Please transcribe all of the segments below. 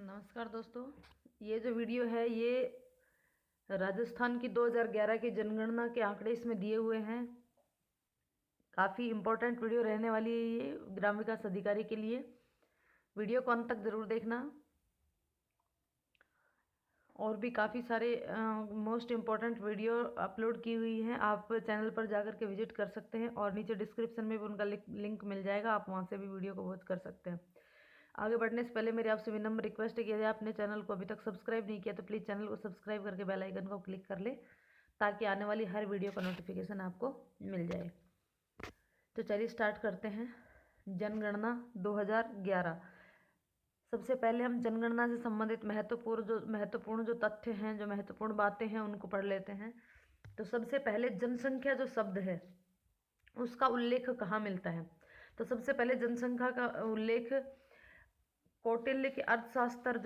नमस्कार दोस्तों। ये जो वीडियो है ये राजस्थान की 2011 की जनगणना के आंकड़े इसमें दिए हुए हैं। काफ़ी इम्पोर्टेंट वीडियो रहने वाली है ये ग्राम विकास अधिकारी के लिए। वीडियो को अंत तक ज़रूर देखना। और भी काफ़ी सारे मोस्ट इम्पॉर्टेंट वीडियो अपलोड की हुई हैं। आप चैनल पर जाकर के विजिट कर सकते हैं और नीचे डिस्क्रिप्शन में भी उनका लिंक मिल जाएगा। आप वहाँ से भी वीडियो को वॉच कर सकते हैं। आगे बढ़ने से पहले मेरी आपसे विनम्र रिक्वेस्ट है कि यदि आपने चैनल को अभी तक सब्सक्राइब नहीं किया तो प्लीज़ चैनल को सब्सक्राइब करके बेल आइकन को क्लिक कर ले ताकि आने वाली हर वीडियो का नोटिफिकेशन आपको मिल जाए। तो चलिए स्टार्ट करते हैं। जनगणना 2011। सबसे पहले हम जनगणना से संबंधित महत्वपूर्ण जो तथ्य हैं, जो महत्वपूर्ण बातें हैं उनको पढ़ लेते हैं। तो सबसे पहले जनसंख्या जो शब्द है उसका उल्लेख कहाँ मिलता है। तो सबसे पहले जनसंख्या का उल्लेख कौटिल्य के अर्थशास्त्र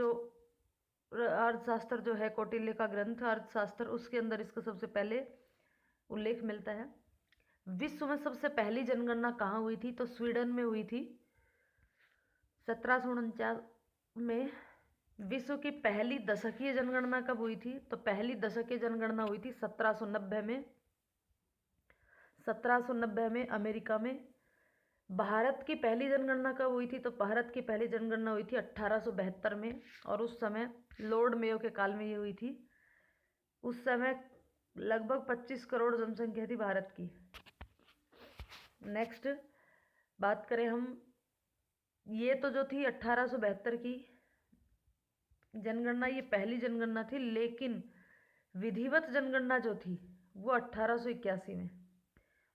जो है, कौटिल्य का ग्रंथ अर्थशास्त्र, उसके अंदर इसका सबसे पहले उल्लेख मिलता है। विश्व में सबसे पहली जनगणना कहाँ हुई थी? तो स्वीडन में हुई थी 1749 में। विश्व की पहली दशकीय जनगणना कब हुई थी? तो पहली दशकीय जनगणना हुई थी 1790 में। 1790 में अमेरिका में। भारत की पहली जनगणना कब हुई थी? तो भारत की पहली जनगणना हुई थी 1872 में और उस समय लॉर्ड मेयो के काल में ये हुई थी। उस समय लगभग 25 करोड़ जनसंख्या थी भारत की। नेक्स्ट बात करें हम, ये तो जो थी 1872 की जनगणना, ये पहली जनगणना थी, लेकिन विधिवत जनगणना जो थी वो 1881 में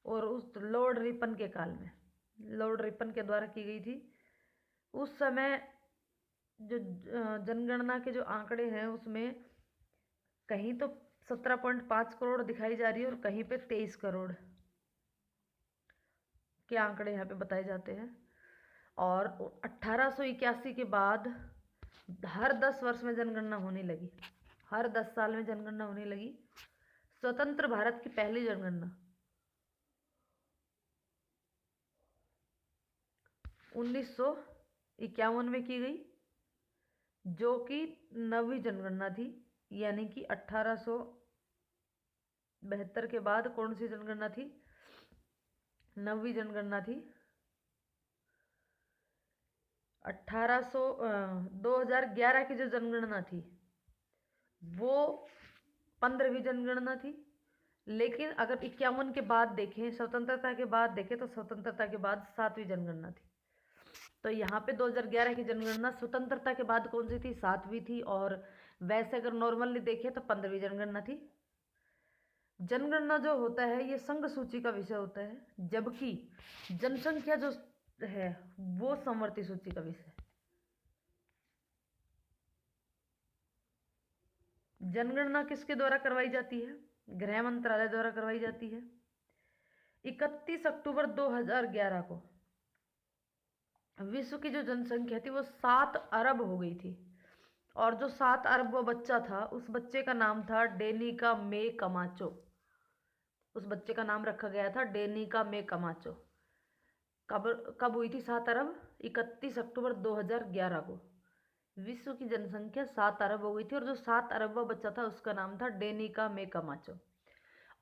और उस लॉर्ड रिपन के काल में, लॉर्ड रिपन के द्वारा की गई थी। उस समय जो जनगणना के जो आंकड़े हैं उसमें कहीं तो 17.5 करोड़ दिखाई जा रही है और कहीं पे 23 करोड़ के आंकड़े यहाँ पे बताए जाते हैं। और 1881 के बाद हर 10 वर्ष में जनगणना होने लगी, हर 10 साल में जनगणना होने लगी। स्वतंत्र भारत की पहली जनगणना 1951 में की गई, जो कि 9वीं जनगणना थी। यानी कि 1872 के बाद कौन सी जनगणना थी? 9वीं जनगणना थी। 2011 की जो जनगणना थी वो 15वीं जनगणना थी। लेकिन अगर 51 के बाद देखें, स्वतंत्रता के बाद देखें, तो स्वतंत्रता के बाद 7वीं जनगणना थी। तो यहाँ पे 2011 की जनगणना स्वतंत्रता के बाद कौन सी थी? 7वीं थी। और वैसे अगर नॉर्मली देखें तो 15वीं जनगणना थी। जनगणना जो होता है ये संघ सूची का विषय होता है, जबकि जनसंख्या जो है वो समवर्ती सूची का विषय है। जनगणना किसके द्वारा करवाई जाती है? गृह मंत्रालय द्वारा करवाई जाती है। 31 अक्टूबर 2011 को विश्व की जो जनसंख्या थी वो 7 अरब हो गई थी। और जो 7 अरब वो बच्चा था, उस बच्चे का नाम था डेनिका मे कमाचो। उस बच्चे का नाम रखा गया था डेनिका मे कमाचो। कब हुई थी 7 अरब? 31 अक्टूबर 2011 को विश्व की जनसंख्या 7 अरब हो गई थी और जो 7 अरब वो बच्चा था उसका नाम था डेनिका मे कमाचो।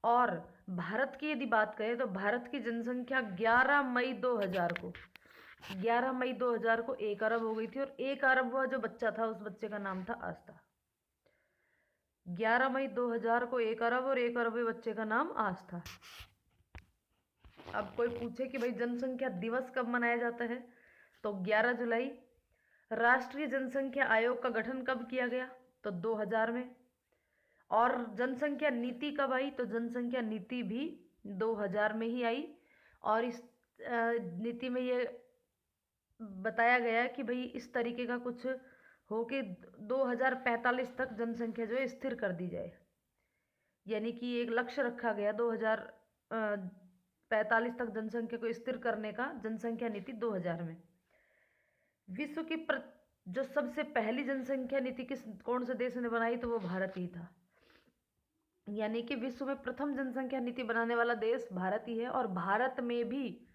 और भारत की यदि बात करें तो भारत की जनसंख्या 11 मई 2000 को 1 अरब हो गई थी और 1 अरब हुआ जो बच्चा था उस बच्चे का नाम था आस्था। 11 मई 2000 को 1 अरब और 1 अरब बच्चे का नाम आस्था। अब कोई पूछे कि भाई जनसंख्या दिवस कब मनाया जाता है? तो 11 जुलाई। राष्ट्रीय जनसंख्या आयोग का गठन कब किया गया? तो 2000 में। और जनसंख्या नीति कब आई? तो जनसंख्या नीति भी 2000 में ही आई। और इस नीति में ये बताया गया कि भाई इस तरीके का कुछ हो कि 2045 तक जनसंख्या जो है स्थिर कर दी जाए। यानी कि एक लक्ष्य रखा गया 2045 तक जनसंख्या को स्थिर करने का, जनसंख्या नीति 2000 में। विश्व की जो सबसे पहली जनसंख्या नीति कौन से देश ने बनाई? तो वो भारत ही था। यानी कि विश्व में प्रथम जनसंख्या नीति बनाने वाला देश भारत ही है। और भारत में भी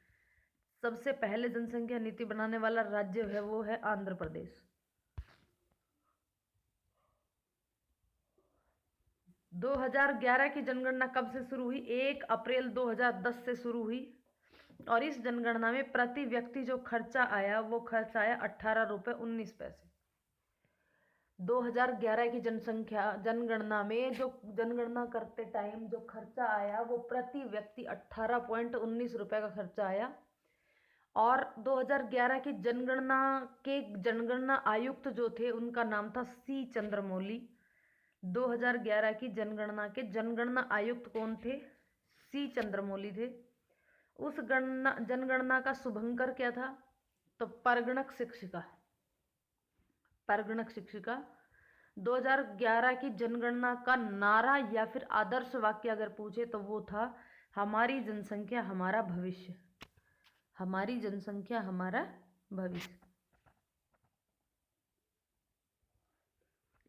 सबसे पहले जनसंख्या नीति बनाने वाला राज्य है वो है आंध्र प्रदेश। 2011 की जनगणना कब से शुरू हुई? 1 अप्रैल 2010 से शुरू हुई और इस जनगणना में प्रति व्यक्ति जो खर्चा आया वो खर्च आया 18 रुपये 19 पैसे। 2011 की जनगणना में जो जनगणना करते टाइम जो खर्चा आया वो प्रति व्यक्ति 18.19 रुपये का खर्चा आया। और 2011 की जनगणना आयुक्त जो थे उनका नाम था सी चंद्रमौली। 2011 की जनगणना आयुक्त कौन थे? सी चंद्रमौली थे। उस जनगणना का शुभंकर क्या था? तो परगणक शिक्षिका। 2011 की जनगणना का नारा या फिर आदर्श वाक्य अगर पूछे तो वो था हमारी जनसंख्या हमारा भविष्य। हमारी जनसंख्या हमारा भविष्य।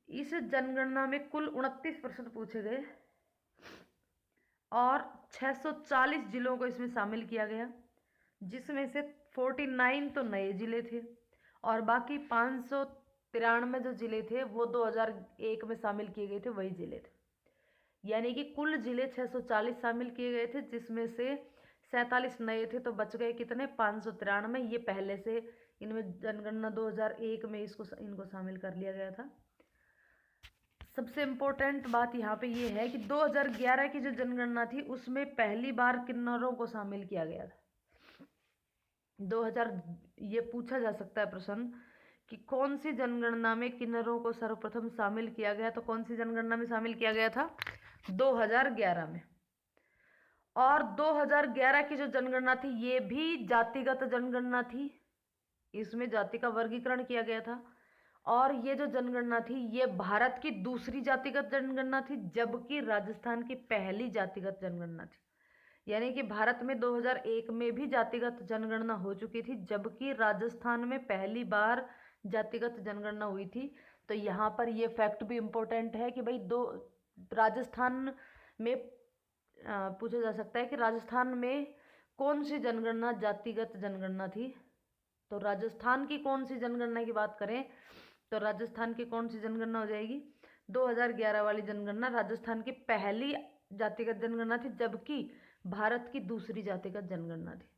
इस जनगणना में कुल 29 प्रश्न पूछे गए और 640 जिलों को इसमें शामिल किया गया, जिसमें से 49 तो नए जिले थे और बाकी 593 जो जिले थे वो 2001 में शामिल किए गए थे, वही जिले थे। यानी कि कुल जिले 640 शामिल किए गए थे, जिसमें से 47 नए थे, तो बच गए कितने? 593। ये पहले से इनमें जनगणना 2001 में इनको शामिल कर लिया गया था। सबसे इम्पोर्टेंट बात यहाँ पे ये है कि 2011 की जो जनगणना थी उसमें पहली बार किन्नरों को शामिल किया गया था। 2000 ये पूछा जा सकता है प्रश्न कि कौन सी जनगणना में किन्नरों को सर्वप्रथम शामिल किया गया? तो कौन सी जनगणना में शामिल किया गया था? 2011 में। और 2011 की जो जनगणना थी ये भी जातिगत जनगणना थी, इसमें जाति का वर्गीकरण किया गया था। और ये जो जनगणना थी ये भारत की दूसरी जातिगत जनगणना थी, जबकि राजस्थान की पहली जातिगत जनगणना थी। यानी कि भारत में 2001 में भी जातिगत जनगणना हो चुकी थी, जबकि राजस्थान में पहली बार जातिगत जनगणना हुई थी। तो यहाँ पर ये फैक्ट भी इम्पोर्टेंट है कि भाई राजस्थान में पूछा जा सकता है कि राजस्थान में कौन सी जनगणना जातिगत जनगणना थी। तो राजस्थान की कौन सी जनगणना की बात करें तो राजस्थान की कौन सी जनगणना हो जाएगी? 2011 वाली जनगणना राजस्थान की पहली जातिगत जनगणना थी, जबकि भारत की दूसरी जातिगत जनगणना थी।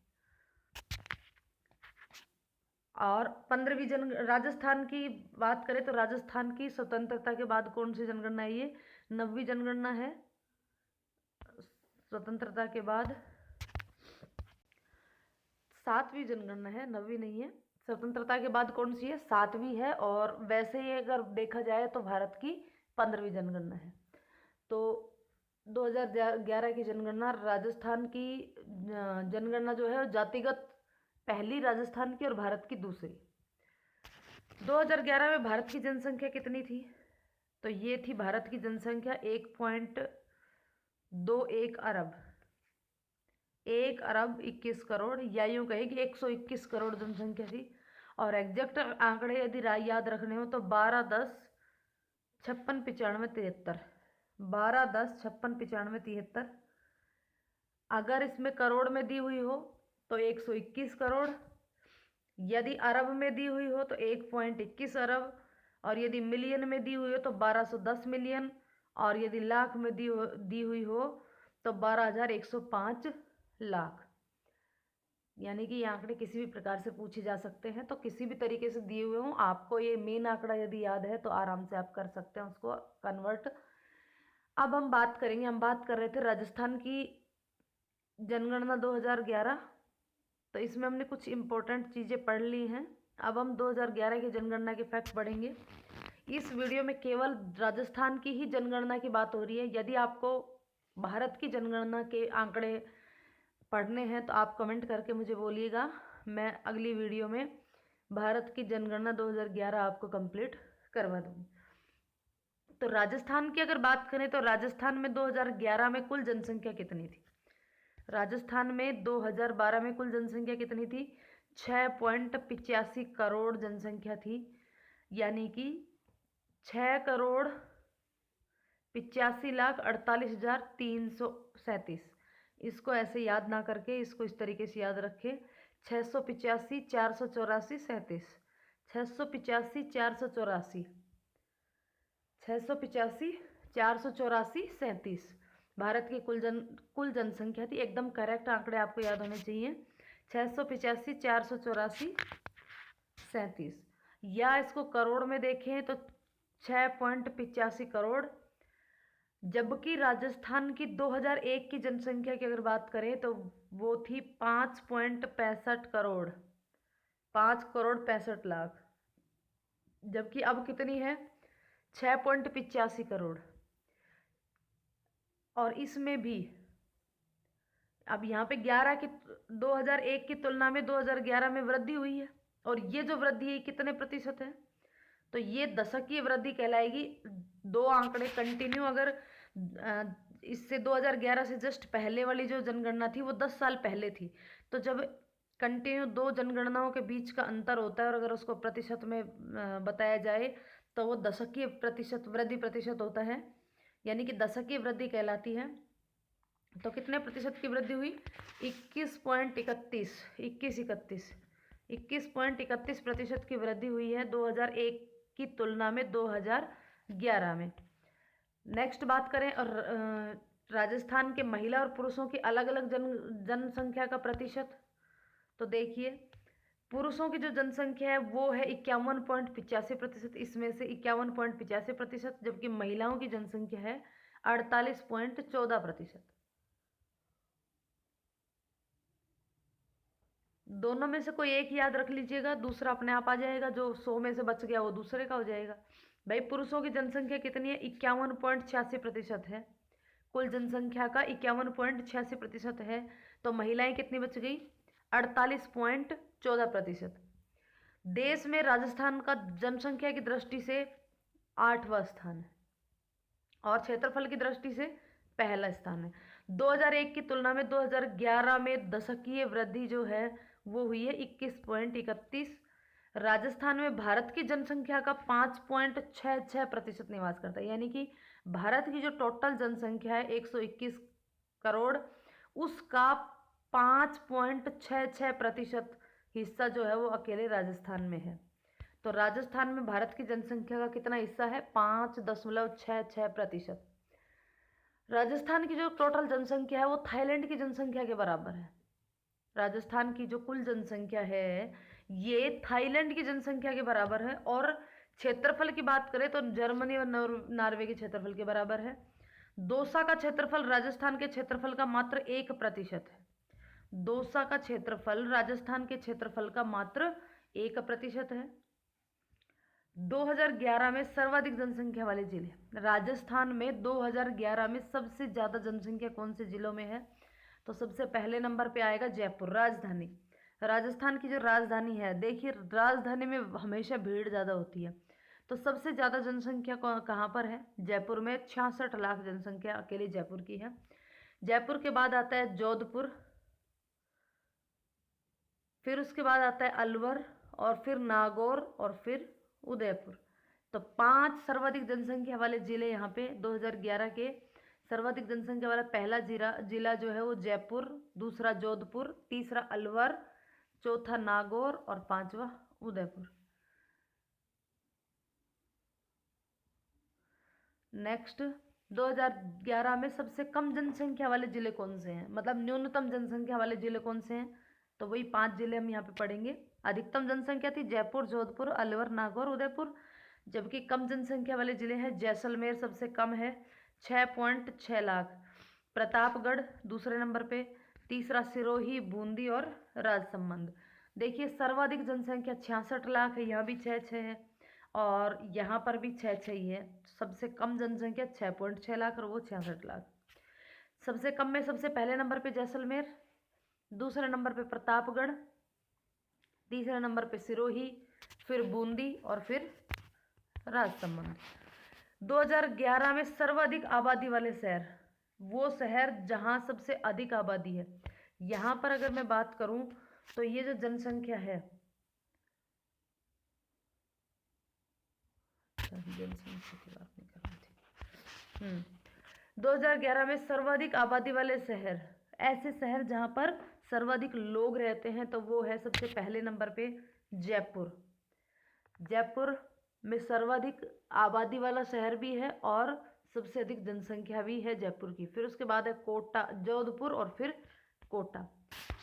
और 15वीं राजस्थान की बात करें तो राजस्थान की स्वतंत्रता के बाद कौन सी जनगणना है? ये 9वीं जनगणना है। स्वतंत्रता के बाद 7वीं जनगणना है, 9वीं नहीं है। स्वतंत्रता के बाद कौन सी है? 7वीं है। और वैसे ही अगर देखा जाए तो भारत की 15वीं जनगणना है। तो 2011 की जनगणना राजस्थान की जनगणना जो है जातिगत पहली राजस्थान की और भारत की दूसरी। 2011 में भारत की जनसंख्या कितनी थी? तो ये थी भारत की जनसंख्या 1.21 अरब। 1 अरब 21 करोड़, या यूँ कहे कि 121 करोड़ जनसंख्या थी। और एग्जैक्ट आंकड़े यदि याद रखने हो तो 12 10 56 95 73। 12 10 56 95 73। अगर इसमें करोड़ में दी हुई हो तो 121 करोड़, यदि अरब में दी हुई हो तो 1.21 अरब, और यदि मिलियन में दी हुई हो तो 1210 मिलियन, और यदि लाख में दी हुई हो तो 12,105 लाख। यानी कि ये आंकड़े किसी भी प्रकार से पूछे जा सकते हैं, तो किसी भी तरीके से दिए हुए हों, आपको ये मेन आंकड़ा यदि याद है तो आराम से आप कर सकते हैं उसको कन्वर्ट। अब हम बात कर रहे थे राजस्थान की जनगणना 2011। तो इसमें हमने कुछ इम्पोर्टेंट चीज़ें पढ़ ली हैं। अब हम 2011 की जनगणना के फैक्ट पढ़ेंगे। इस वीडियो में केवल राजस्थान की ही जनगणना की बात हो रही है। यदि आपको भारत की जनगणना के आंकड़े पढ़ने हैं तो आप कमेंट करके मुझे बोलिएगा, मैं अगली वीडियो में भारत की जनगणना 2011 आपको कंप्लीट करवा दूँगी। तो राजस्थान की अगर बात करें तो राजस्थान में 2011 में कुल जनसंख्या कितनी थी? राजस्थान में 2012 में कुल जनसंख्या कितनी थी? 6.85 करोड़ जनसंख्या थी। यानी कि 6,85,48,337। इसको ऐसे याद ना करके इसको इस तरीके से याद रखें, 685 484 37। 685 484 685 484 37 भारत की कुल जनसंख्या थी। एकदम करेक्ट आंकड़े आपको याद होने चाहिए। 685, 484, 37। या इसको करोड़ में देखें तो 6.85 करोड़। जबकि राजस्थान की 2001 की जनसंख्या की अगर बात करें तो वो थी 5.65 करोड़, 5,65,00,000। जबकि अब कितनी है? 6.85 करोड़। और इसमें भी अब यहाँ पे 2001 की तुलना में 2011 में वृद्धि हुई है। और ये जो वृद्धि है कितने प्रतिशत है? तो ये दशकीय वृद्धि कहलाएगी। दो आंकड़े कंटिन्यू अगर इससे 2011 से जस्ट पहले वाली जो जनगणना थी वो 10 साल पहले थी। तो जब कंटिन्यू दो जनगणनाओं के बीच का अंतर होता है और अगर उसको प्रतिशत में बताया जाए तो वो दशकीय वृद्धि प्रतिशत होता है, यानी कि दशकीय वृद्धि कहलाती है। तो कितने प्रतिशत की वृद्धि हुई? 21.31% की वृद्धि हुई है 2001 की तुलना में 2011 में। नेक्स्ट बात करें और राजस्थान के महिला और पुरुषों की अलग अलग जनसंख्या का प्रतिशत। तो देखिए, पुरुषों की जो जनसंख्या है वो है 51.85%। इसमें से 51.85%, जबकि महिलाओं की जनसंख्या है 48.14%। दोनों में से कोई एक याद रख लीजिएगा, दूसरा अपने आप आ जाएगा। जो 100 में से बच गया वो दूसरे का हो जाएगा। भाई, पुरुषों की जनसंख्या कितनी है? 51.86% है। कुल जनसंख्या का 51.86% है। तो महिलाएं कितनी बच गई? 48.14%। देश में राजस्थान का जनसंख्या की दृष्टि से 8वां स्थान है और क्षेत्रफल की दृष्टि से पहला स्थान है। 2001 की तुलना में 2011 में दशकीय वृद्धि जो है वो हुई है 21.31। राजस्थान में भारत की जनसंख्या का 5.66% निवास करता है, यानी कि भारत की जो टोटल जनसंख्या है 121 करोड़, उसका 5.66% हिस्सा जो है वो अकेले राजस्थान में है। तो राजस्थान में भारत की जनसंख्या का कितना हिस्सा है? 5.66%। राजस्थान की जो टोटल जनसंख्या है वो थाईलैंड की जनसंख्या के बराबर है। राजस्थान की जो कुल जनसंख्या है ये थाईलैंड की जनसंख्या के बराबर है। और क्षेत्रफल की बात करें तो जर्मनी और नॉर्वे के क्षेत्रफल के बराबर है। दौसा का क्षेत्रफल राजस्थान के क्षेत्रफल का मात्र 1% है। दौसा का क्षेत्रफल राजस्थान के क्षेत्रफल का मात्र 1% है। 2011 में सर्वाधिक जनसंख्या वाले जिले राजस्थान में 2011 में सबसे ज़्यादा जनसंख्या कौन से जिलों में है? तो सबसे पहले नंबर पे आएगा जयपुर, राजधानी। राजस्थान की जो राजधानी है, देखिए राजधानी में हमेशा भीड़ ज़्यादा होती है। तो सबसे ज़्यादा जनसंख्या कहाँ पर है? जयपुर में 66 लाख जनसंख्या अकेले जयपुर की है। जयपुर के बाद आता है जोधपुर, फिर उसके बाद आता है अलवर, और फिर नागौर, और फिर उदयपुर। तो 5 सर्वाधिक जनसंख्या वाले जिले यहाँ पे 2011 के सर्वाधिक जनसंख्या वाला पहला जिला जो है वो जयपुर, दूसरा जोधपुर, तीसरा अलवर, चौथा नागौर और पांचवा उदयपुर। नेक्स्ट, 2011 में सबसे कम जनसंख्या वाले जिले कौन से हैं? मतलब न्यूनतम जनसंख्या वाले जिले कौन से हैं? तो वही 5 जिले हम यहाँ पे पढ़ेंगे। अधिकतम जनसंख्या थी जयपुर, जोधपुर, अलवर, नागौर, उदयपुर। जबकि कम जनसंख्या वाले जिले हैं जैसलमेर सबसे कम है 6.6 लाख, प्रतापगढ़ दूसरे नंबर पे, तीसरा सिरोही, बूंदी और राजसमंद। देखिए सर्वाधिक जनसंख्या 66 लाख है, यहाँ भी 6.6 है और यहाँ पर भी 6.6 ही है। सबसे कम जनसंख्या 6.6 लाख और वो 66 लाख। सबसे कम में सबसे पहले नंबर पे जैसलमेर, दूसरे नंबर पे प्रतापगढ़, तीसरे नंबर पे सिरोही, फिर बूंदी और फिर राजसमंद। 2011 में सर्वाधिक आबादी वाले शहर, वो शहर जहाँ सबसे अधिक आबादी है। यहाँ पर अगर मैं बात करूँ तो ये जो जनसंख्या है, जनसंख्या की बात नहीं करनी थी। 2011 में सर्वाधिक आबादी वाले शहर, ऐसे शहर जहाँ पर सर्वाधिक लोग रहते हैं, तो वो है सबसे पहले नंबर पे जयपुर। जयपुर में सर्वाधिक आबादी वाला शहर भी है और सबसे अधिक जनसंख्या भी है जयपुर की। फिर उसके बाद है कोटा, जोधपुर और फिर कोटा,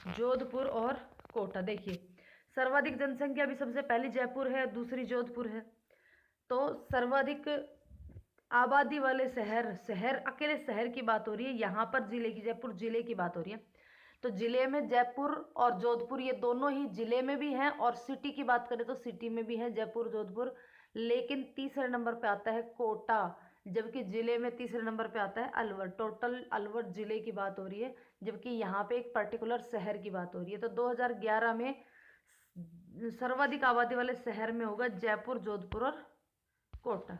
जोधपुर और कोटा। देखिए सर्वाधिक जनसंख्या भी सबसे पहली जयपुर है, दूसरी जोधपुर है। तो सर्वाधिक आबादी वाले शहर अकेले शहर की बात हो रही है, यहाँ पर जिले की, जयपुर जिले की बात हो रही है। तो जिले में जयपुर और जोधपुर ये दोनों ही जिले में भी हैं, और सिटी की बात करें तो सिटी में भी है जयपुर जोधपुर। लेकिन तीसरे नंबर पे आता है कोटा, जबकि जिले में तीसरे नंबर पे आता है अलवर। टोटल अलवर जिले की बात हो रही है, जबकि यहाँ पे एक पर्टिकुलर शहर की बात हो रही है। तो 2011 में सर्वाधिक आबादी वाले शहर में होगा जयपुर, जोधपुर और कोटा।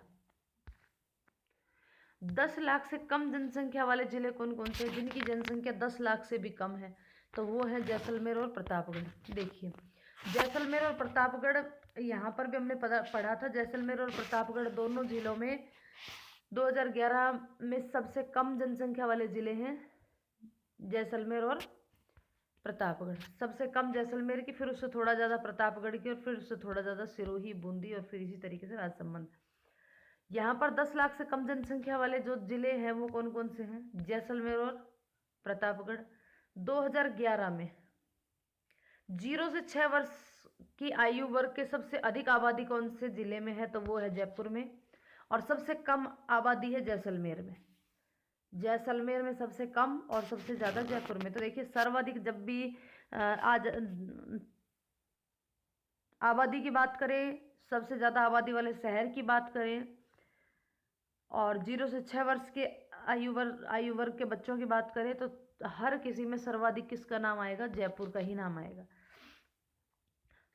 10 लाख से कम जनसंख्या वाले जिले कौन कौन से, जिनकी जनसंख्या 10 लाख से भी कम है? तो वो है जैसलमेर और प्रतापगढ़। देखिए जैसलमेर और प्रतापगढ़, यहाँ पर भी हमने पढ़ा था, जैसलमेर और प्रतापगढ़ दोनों जिलों में 2011 में सबसे कम जनसंख्या वाले जिले हैं जैसलमेर और प्रतापगढ़। सबसे कम जैसलमेर की, फिर उससे थोड़ा ज़्यादा प्रतापगढ़ की, और फिर उससे थोड़ा ज़्यादा सिरोही, बूंदी, और फिर इसी तरीके से राजसमंद। यहाँ पर 10 लाख से कम जनसंख्या वाले जो जिले हैं वो कौन कौन से हैं? जैसलमेर और प्रतापगढ़। 2011 में 0 से 6 वर्ष की आयु वर्ग के सबसे अधिक आबादी कौन से जिले में है? तो वो है जयपुर में, और सबसे कम आबादी है जैसलमेर में। जैसलमेर में सबसे कम और सबसे ज़्यादा जयपुर में। तो देखिए सर्वाधिक, जब भी आज आबादी की बात करें, सबसे ज़्यादा आबादी वाले शहर की बात करें, और 0 से 6 वर्ष के आयु वर्ग के बच्चों की बात करें, तो हर किसी में सर्वाधिक किसका नाम आएगा? जयपुर का ही नाम आएगा।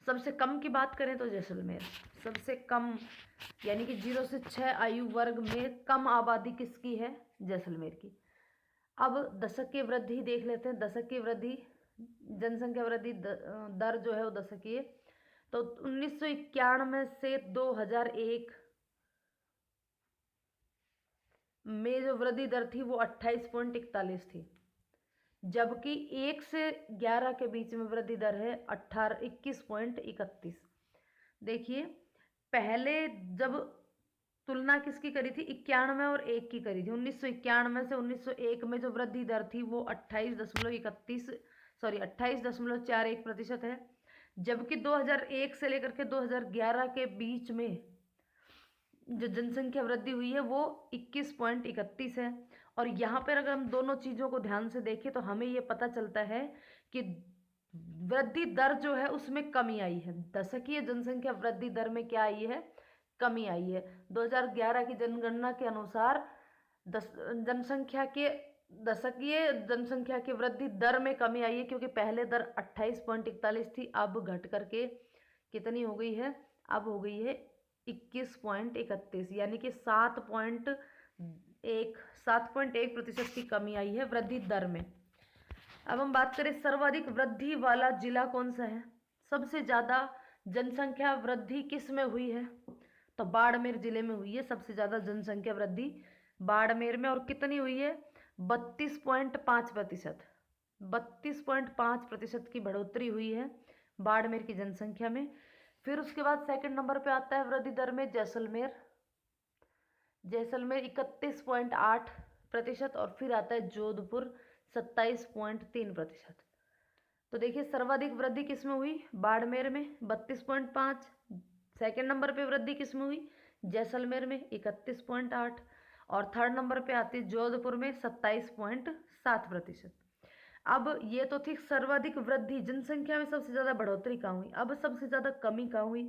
सबसे कम की बात करें तो जैसलमेर सबसे कम, यानी कि 0 से 6 आयु वर्ग में कम आबादी किसकी है? जैसलमेर की। अब दशक की वृद्धि देख लेते हैं। दशक की वृद्धि, जनसंख्या वृद्धि दर जो है वो दशकीय। तो 1991 से 2001 में जो वृद्धि दर थी वो 28.41 थी, जबकि 1 से 11 के बीच में वृद्धि दर है 21.31। देखिए पहले जब तुलना किसकी करी थी? 91 और 1 की करी थी। 1991 से 1901 में जो वृद्धि दर थी वो 28.41% है, जबकि 2001 से लेकर के 2011 के बीच में जो जनसंख्या वृद्धि हुई है वो 21.31 है। और यहाँ पर अगर हम दोनों चीज़ों को ध्यान से देखें तो हमें ये पता चलता है कि वृद्धि दर जो है उसमें कमी आई है। दशकीय जनसंख्या वृद्धि दर में क्या आई है? कमी आई है। 2011 की जनगणना के अनुसार दशकीय जनसंख्या की वृद्धि दर में कमी आई है, क्योंकि पहले दर 28.41 थी, अब घट करके कितनी हो गई है? अब हो गई है 21.31, यानी कि 7.1% की कमी आई है वृद्धि दर में। अब हम बात करें सर्वाधिक वृद्धि वाला जिला कौन सा है? सबसे ज़्यादा जनसंख्या वृद्धि किस में हुई है? तो बाड़मेर जिले में हुई है सबसे ज़्यादा जनसंख्या वृद्धि, बाड़मेर में। और कितनी हुई है? 32.5%। 32.5% की बढ़ोतरी हुई है बाड़मेर की जनसंख्या में। फिर उसके बाद सेकंड नंबर पे आता है वृद्धि दर में जैसलमेर। जैसलमेर 31.8%, और फिर आता है जोधपुर 27.3%। तो देखिए सर्वाधिक वृद्धि किसमें हुई? बाड़मेर में 32.5। सेकेंड नंबर पे वृद्धि किसमें हुई? जैसलमेर में 31.8, और थर्ड नंबर पे आती है जोधपुर में 27.7%। अब ये तो थी सर्वाधिक वृद्धि, जनसंख्या में सबसे ज़्यादा बढ़ोतरी कहाँ हुई। अब सबसे ज़्यादा कमी कहाँ हुई?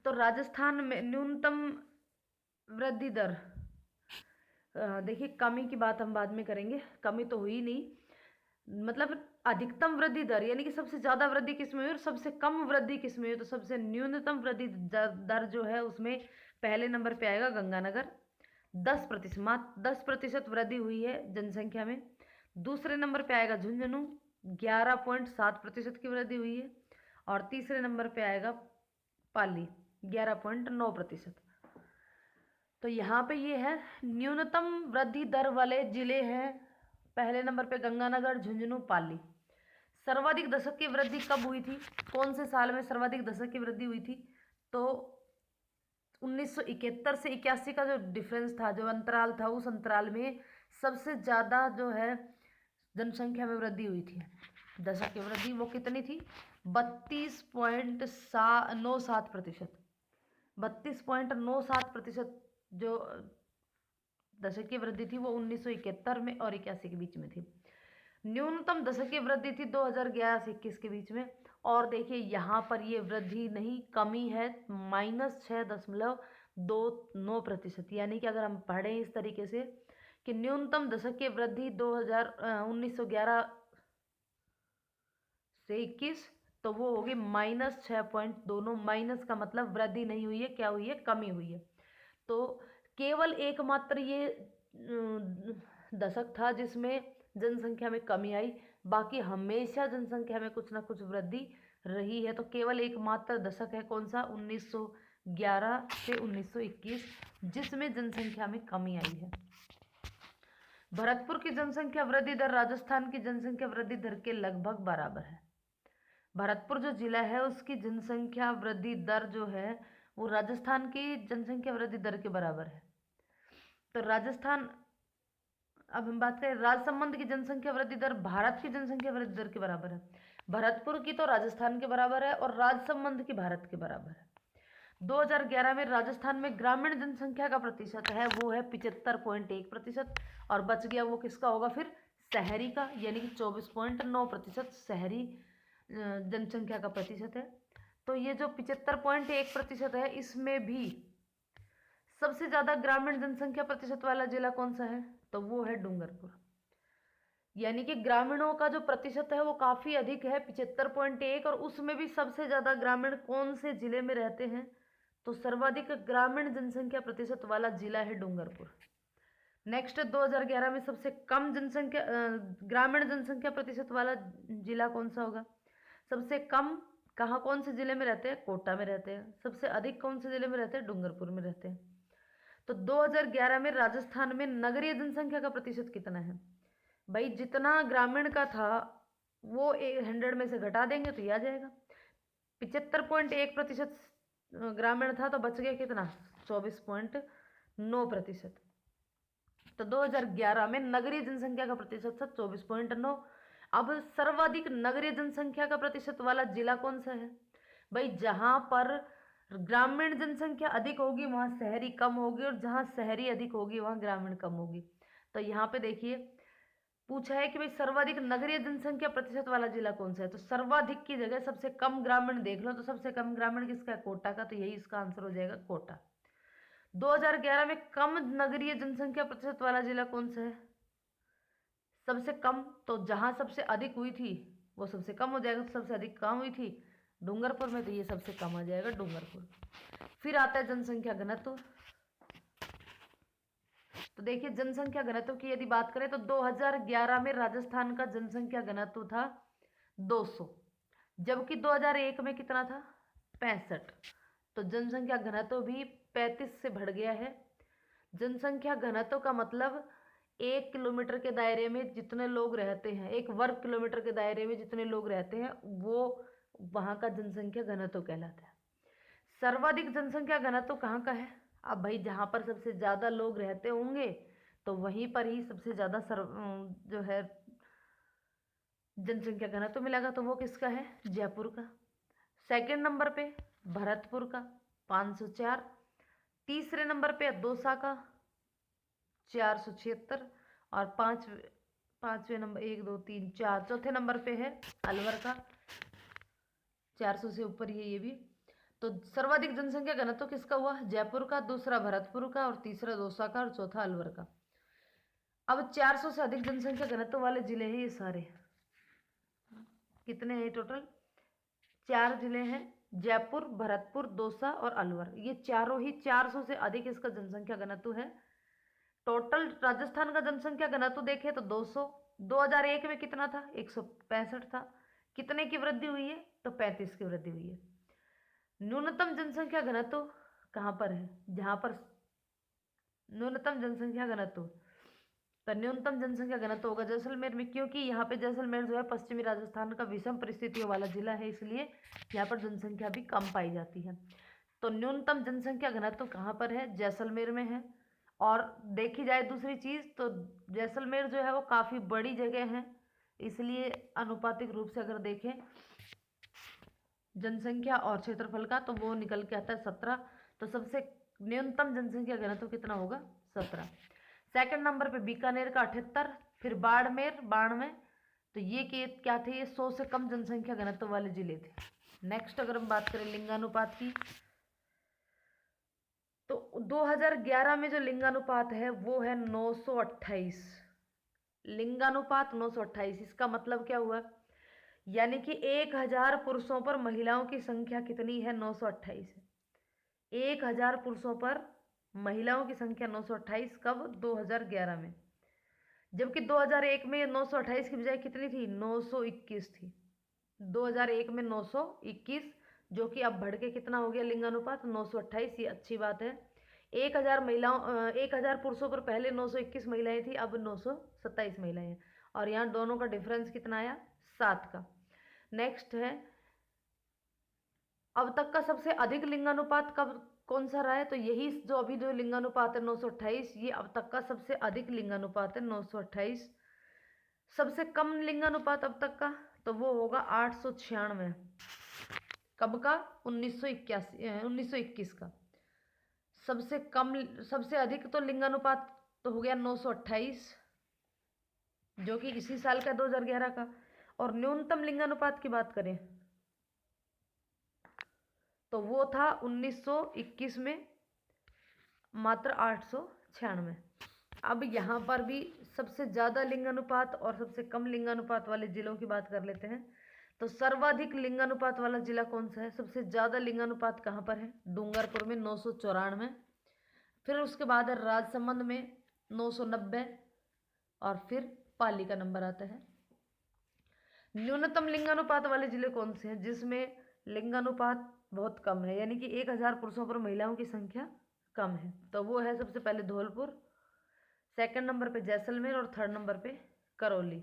तो राजस्थान में न्यूनतम वृद्धि दर, देखिए कमी की बात हम बाद में करेंगे, कमी तो हुई नहीं, मतलब अधिकतम वृद्धि दर, यानी कि सबसे ज़्यादा वृद्धि किस में हुई और सबसे कम वृद्धि किस में हुई। तो सबसे न्यूनतम वृद्धि दर जो है उसमें पहले नंबर पे आएगा गंगानगर, 10%, मात्र 10% वृद्धि हुई है जनसंख्या में। दूसरे नंबर पे आएगा झुंझुनू, 11.7% की वृद्धि हुई है। और तीसरे नंबर पे आएगा पाली, 11.9%। तो यहाँ पे ये है न्यूनतम वृद्धि दर वाले जिले हैं। पहले नंबर पे गंगानगर, झुंझुनू, पाली। सर्वाधिक दशक की वृद्धि कब हुई थी? कौन से साल में सर्वाधिक दशक की वृद्धि हुई थी? तो 1971 से 81 का जो डिफरेंस था, जो अंतराल था, उस अंतराल में सबसे ज़्यादा जो है जनसंख्या में वृद्धि हुई थी। दशक की वृद्धि वो कितनी थी? 32.97%। 32.97% जो दशक की वृद्धि थी वो 1971 में और 81 के बीच में थी। न्यूनतम दशक की वृद्धि थी 2011 से 21 के बीच में। और देखिए यहाँ पर ये वृद्धि नहीं, कमी है, -6.29%। यानी कि अगर हम पढ़ें इस तरीके से कि न्यूनतम दशक की वृद्धि 1911 से 21, तो वो होगी -6.29। माइनस का मतलब वृद्धि नहीं हुई है, क्या हुई है? कमी हुई है। तो केवल एकमात्र ये दशक था जिसमें जनसंख्या में कमी आई, बाकी हमेशा जनसंख्या में कुछ ना कुछ वृद्धि रही है। तो केवल एकमात्र दशक है कौन सा? 1911 से 1921, जिसमें जनसंख्या में कमी आई है। भरतपुर की जनसंख्या वृद्धि दर राजस्थान की जनसंख्या वृद्धि दर के लगभग बराबर है। भरतपुर जो जिला है उसकी जनसंख्या वृद्धि दर जो है वो राजस्थान की जनसंख्या वृद्धि दर के बराबर है। तो राजस्थान, अब हम बात करें राजसमंद की जनसंख्या वृद्धि दर भारत की जनसंख्या वृद्धि दर के बराबर है। भरतपुर की तो राजस्थान के बराबर है और राजसमंद की भारत के बराबर है। 2011 में राजस्थान में ग्रामीण जनसंख्या का प्रतिशत है वो है 75.1%, और बच गया वो किसका होगा फिर? शहरी का, यानी कि 24.9% शहरी जनसंख्या का प्रतिशत है। तो ये जो 75.1% है, इसमें भी सबसे ज़्यादा ग्रामीण जनसंख्या प्रतिशत वाला जिला कौन सा है? तो वो है डूंगरपुर। यानी कि ग्रामीणों का जो प्रतिशत है वो काफ़ी अधिक है, 75.1, और उसमें भी सबसे ज़्यादा ग्रामीण कौन से जिले में रहते हैं? तो सर्वाधिक ग्रामीण जनसंख्या प्रतिशत वाला जिला है डूंगरपुर। नेक्स्ट 2011 में सबसे कम जनसंख्या ग्रामीण जनसंख्या प्रतिशत वाला जिला कौन सा होगा? सबसे कम कहाँ, कौन से जिले में रहते हैं? कोटा में रहते हैं। सबसे अधिक कौन से जिले में रहते हैं? डूंगरपुर में रहते हैं। तो 2011 में राजस्थान में नगरीय जनसंख्या का प्रतिशत कितना है? भाई जितना ग्रामीण का था वो 100 में से घटा देंगे तो ये आ जाएगा। 75.1% ग्रामीण था, तो बच गया कितना? 24.9%। तो 2011 में नगरीय जनसंख्या का प्रतिशत था 24.9। अब सर्वाधिक नगरीय जनसंख्या का प्रतिशत वाला जिला कौन सा है? भाई जहां पर ग्रामीण जनसंख्या अधिक होगी वहां शहरी कम होगी, और जहां शहरी अधिक होगी वहां ग्रामीण कम होगी। तो यहाँ पे देखिए पूछा है कि भाई सर्वाधिक नगरीय जनसंख्या प्रतिशत वाला जिला कौन सा है? तो सर्वाधिक की जगह सबसे कम ग्रामीण देख लो, तो सबसे कम ग्रामीण किसका है? कोटा का। तो यही इसका आंसर हो जाएगा, कोटा। 2011 में कम नगरीय जनसंख्या प्रतिशत वाला जिला कौन सा है? सबसे कम, तो जहां सबसे अधिक हुई थी वो सबसे कम हो जाएगा। तो सबसे अधिक कहाँ हुई थी? डूंगरपुर में, तो ये सबसे कम आ जाएगा डूंगरपुर। फिर आता है जनसंख्या घनत्व। तो देखिए जनसंख्या घनत्व की यदि बात करें तो 2011 में राजस्थान का जनसंख्या घनत्व था 200, जबकि 2001 में कितना था? 65। तो जनसंख्या घनत्व भी 35 से बढ़ गया है। जनसंख्या घनत्व का मतलब 1 किलोमीटर के दायरे में जितने लोग रहते हैं, 1 वर्ग किलोमीटर के दायरे में जितने लोग रहते हैं, वो वहाँ का जनसंख्या घनत्व कहलाता है। सर्वाधिक जनसंख्या घनत्व कहाँ का है? अब भाई जहाँ पर सबसे ज़्यादा लोग रहते होंगे तो वहीं पर ही सबसे ज़्यादा जो है जनसंख्या घनत्व मिलेगा। तो वो किसका है? जयपुर का। सेकंड नंबर पे भरतपुर का 504। तीसरे नंबर पे दौसा का 476। और पाँचवें नंबर 1 2 3 4, चौथे नंबर पे है अलवर का 400 से ऊपर ही है ये भी। तो सर्वाधिक जनसंख्या घनत्व किसका हुआ? जयपुर का, दूसरा भरतपुर का, और तीसरा दौसा का, और चौथा अलवर का। अब 400 से अधिक जनसंख्या घनत्व वाले जिले हैं ये सारे। कितने हैं टोटल? 4 जिले हैं, जयपुर, भरतपुर, दौसा और अलवर। ये चारों ही 400 से अधिक इसका जनसंख्या घनत्व है। टोटल राजस्थान का जनसंख्या घनत्व देखें तो 200। 2001 में कितना था? 165 था। कितने की वृद्धि हुई है? तो 35 की वृद्धि हुई है। न्यूनतम जनसंख्या घनत्व कहाँ पर है? जहाँ पर न्यूनतम जनसंख्या घनत्व, तो न्यूनतम जनसंख्या घनत्व होगा जैसलमेर में, क्योंकि यहाँ पे जैसलमेर जो है पश्चिमी राजस्थान का विषम परिस्थितियों वाला जिला है, इसलिए यहाँ पर जनसंख्या भी कम पाई जाती है। तो न्यूनतम जनसंख्या घनत्व कहाँ पर है? जैसलमेर में है। और देखी जाए दूसरी चीज़ तो जैसलमेर जो है वो काफ़ी बड़ी जगह है, इसलिए अनुपातिक रूप से अगर देखें जनसंख्या और क्षेत्रफल का तो वो निकल के आता है 17। तो सबसे न्यूनतम जनसंख्या घनत्व कितना होगा? 17। सेकंड नंबर पे बीकानेर का 78, फिर बाड़मेर 92। तो ये क्या थे? ये 100 से कम जनसंख्या घनत्व वाले जिले थे। नेक्स्ट अगर हम बात करें लिंगानुपात की, तो 2011 में जो लिंगानुपात है वो है 928। लिंगानुपात 928, इसका मतलब क्या हुआ? यानी कि 1000 पुरुषों पर महिलाओं की संख्या कितनी है? 928 है। 1000 पुरुषों पर महिलाओं की संख्या 928। कब? 2011 में। जबकि 2001 में 928 की बजाय कितनी थी? 921 थी। 2001 में 921, जो कि अब बढ़ के कितना हो गया लिंगानुपात? 928। ये अच्छी बात है। 1000 पुरुषों पर पहले 921 महिलाएं थी, अब 927 महिलाएं हैं। और यहाँ दोनों का डिफरेंस कितना आया? 7 का। नेक्स्ट है, अब तक का सबसे अधिक लिंगानुपात कब कौन सा रहा है? तो यही जो अभी जो लिंगानुपात है 928, ये अब तक का सबसे अधिक लिंगानुपात है 928। सबसे कम लिंगानुपात अब तक का तो वो होगा 896। कब का? 1921 का। सबसे कम सबसे अधिक तो लिंगानुपात तो हो गया 928, जो कि इसी साल का 2011 का। और न्यूनतम लिंगानुपात की बात करें तो वो था 1921 में मात्र 896। अब यहाँ पर भी सबसे ज़्यादा लिंगानुपात और सबसे कम लिंगानुपात वाले जिलों की बात कर लेते हैं। तो सर्वाधिक लिंगानुपात वाला जिला कौन सा है? सबसे ज़्यादा लिंगानुपात कहाँ पर है? डूंगरपुर में 994। फिर उसके बाद है राजसमंद में 990, और फिर पाली का नंबर आता है। न्यूनतम लिंगानुपात वाले जिले कौन से हैं जिसमें लिंगानुपात बहुत कम है, यानी कि 1000 पुरुषों पर महिलाओं की संख्या कम है? तो वो है सबसे पहले धौलपुर, सेकंड नंबर पे जैसलमेर, और थर्ड नंबर पे करौली।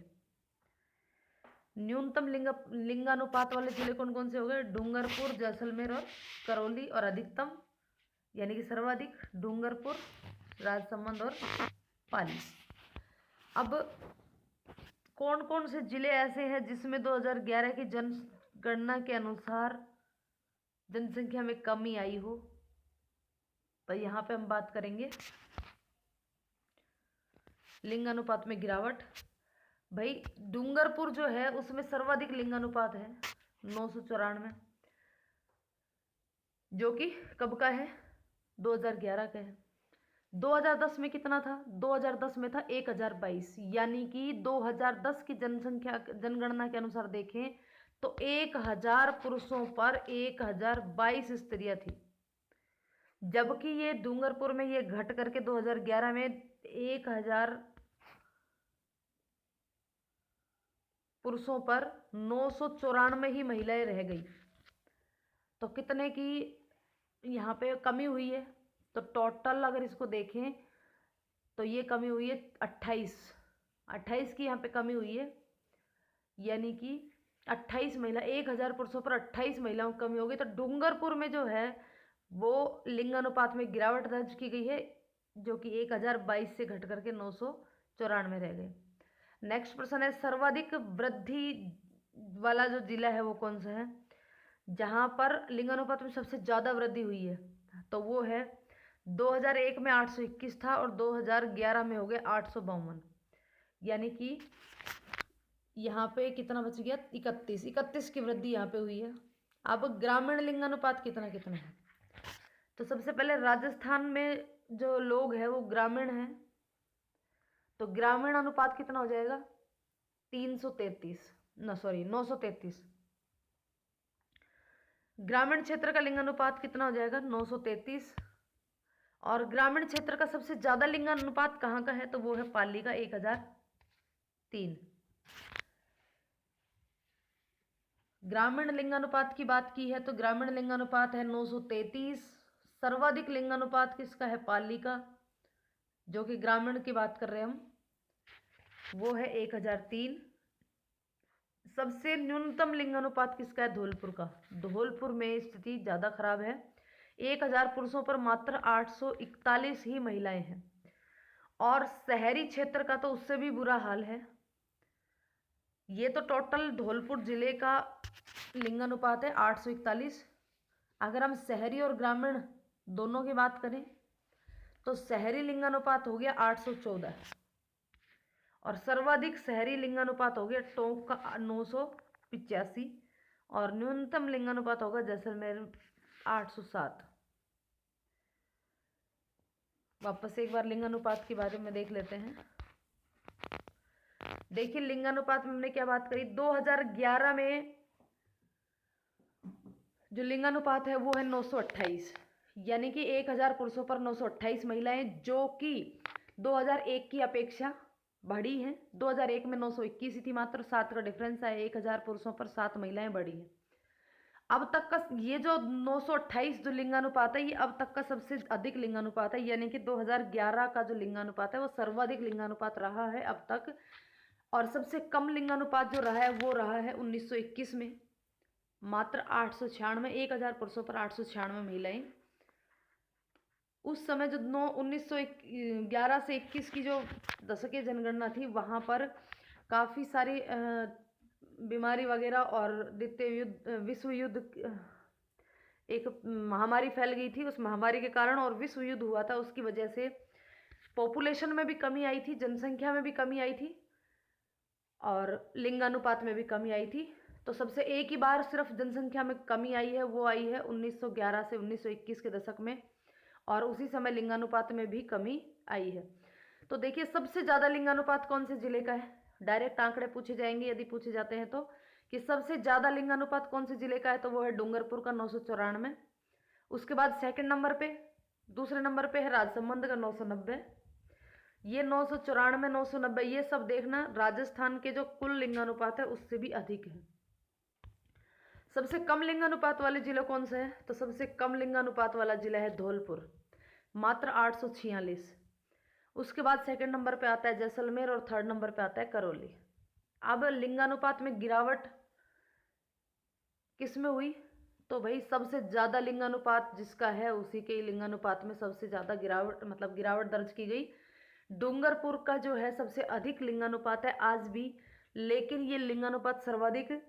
न्यूनतम लिंगानुपात वाले जिले कौन कौन से हो गए? डूंगरपुर, जैसलमेर और करौली। और अधिकतम यानी कि सर्वाधिक डूंगरपुर, राजसमंद और पाली। अब कौन कौन से जिले ऐसे हैं जिसमें 2011 की जनगणना के अनुसार जनसंख्या में कमी आई हो? तो यहाँ पे हम बात करेंगे लिंगानुपात में गिरावट। भाई डूंगरपुर जो है उसमें सर्वाधिक लिंगानुपात है 994, जो कि कब का है? 2011 का है। 2010 में कितना था? 2010 में था 1022, यानी कि 2010 की जनगणना के अनुसार देखें तो 1000 पुरुषों पर 1022 स्त्रियां थी। जबकि ये डूंगरपुर में ये घट करके 2011 में 1000 पुरुषों पर 994 ही महिलाएं रह गई। तो कितने की यहाँ पे कमी हुई है? तो टोटल अगर इसको देखें तो ये कमी हुई है 28 की यहाँ पे कमी हुई है, यानी कि 28 महिला, 1000 पुरुषों पर 28 महिलाओं की कमी हो गई। तो डूंगरपुर में जो है वो लिंगानुपात में गिरावट दर्ज की गई है, जो कि 1022 से घट करके 994 रह गए। नेक्स्ट प्रश्न है, सर्वाधिक वृद्धि वाला जो जिला है वो कौन सा है जहाँ पर लिंगानुपात में सबसे ज़्यादा वृद्धि हुई है? तो वो है 2001 में 821 था और 2011 में हो गया 852, यानी कि यहाँ पे कितना बच गया? 31 की वृद्धि यहाँ पे हुई है। अब ग्रामीण लिंगानुपात कितना कितना है? तो सबसे पहले राजस्थान में जो लोग हैं वो ग्रामीण हैं, तो ग्रामीण अनुपात कितना हो जाएगा? 933। ग्रामीण क्षेत्र का लिंगानुपात कितना हो जाएगा? 933। और ग्रामीण क्षेत्र का सबसे ज्यादा लिंगानुपात कहाँ का है? तो वो है पाली का 1003। ग्रामीण लिंगानुपात की बात की है तो ग्रामीण लिंगानुपात है 933। सर्वाधिक लिंगानुपात किसका है? पाली का, जो कि ग्रामीण की बात कर रहे हैं हम, वो है 1003। सबसे न्यूनतम लिंगानुपात किसका है? धौलपुर का। धौलपुर में स्थिति ज़्यादा खराब है, 1000 पुरुषों पर मात्र 841 ही महिलाएं हैं। और शहरी क्षेत्र का तो उससे भी बुरा हाल है। ये तो टोटल धौलपुर जिले का लिंगानुपात है 841। अगर हम शहरी और ग्रामीण दोनों की बात करें तो शहरी लिंगानुपात हो गया 814 और सर्वाधिक शहरी लिंगानुपात हो गया टोंक का 985 और न्यूनतम लिंगानुपात होगा जैसलमेर 807। वापस एक बार लिंगानुपात के बारे में देख लेते हैं। देखिए लिंगानुपात में हमने क्या बात करी, 2011 में जो लिंगानुपात है वो है 928, यानी कि 1000 पुरुषों पर 928 महिलाएं, जो कि 2001 की अपेक्षा बढ़ी हैं। 2001 में 921 ही थी, मात्र 7 का डिफरेंस है। 1000 पुरुषों पर 7 महिलाएं बढ़ी हैं। अब तक का ये जो 928 जो लिंगानुपात है, ये अब तक का सबसे अधिक लिंगानुपात है, यानी कि 2011 का जो लिंगानुपात है वो सर्वाधिक लिंगानुपात रहा है अब तक। और सबसे कम लिंगानुपात जो रहा है वो रहा है 1921 में, मात्र 896, 1000 पुरुषों पर 896 महिलाएं। उस समय जो 1911 से 21 की जो दशकीय जनगणना थी, वहाँ पर काफ़ी सारी बीमारी वगैरह और द्वितीय विश्व युद्ध, एक महामारी फैल गई थी। उस महामारी के कारण और विश्व युद्ध हुआ था, उसकी वजह से पॉपुलेशन में भी कमी आई थी, जनसंख्या में भी कमी आई थी और लिंगानुपात में भी कमी आई थी। तो सबसे एक ही बार सिर्फ जनसंख्या में कमी आई है, वो आई है 1911 से 1921 के दशक में, और उसी समय लिंगानुपात में भी कमी आई है। तो देखिए सबसे ज़्यादा लिंगानुपात कौन से जिले का है, डायरेक्ट आंकड़े पूछे जाएंगे यदि पूछे जाते हैं तो, कि सबसे ज़्यादा लिंगानुपात कौन से जिले का है, तो वो है डूंगरपुर का 994। उसके बाद सेकंड नंबर पे, दूसरे नंबर पे है राजसमंद का 990। ये 994, 990 ये सब देखना राजस्थान के जो कुल लिंगानुपात है उससे भी अधिक है। सबसे कम लिंगानुपात वाले जिले कौन से हैं, तो सबसे कम लिंगानुपात वाला जिला है धौलपुर, मात्र 846। उसके बाद सेकंड नंबर पे आता है जैसलमेर और थर्ड नंबर पे आता है करौली। अब लिंगानुपात में गिरावट किस में हुई, तो भाई सबसे ज़्यादा लिंगानुपात जिसका है उसी के लिंगानुपात में सबसे ज़्यादा गिरावट दर्ज की गई। डूंगरपुर का जो है सबसे अधिक लिंगानुपात है आज भी, लेकिन ये लिंगानुपात सर्वाधिक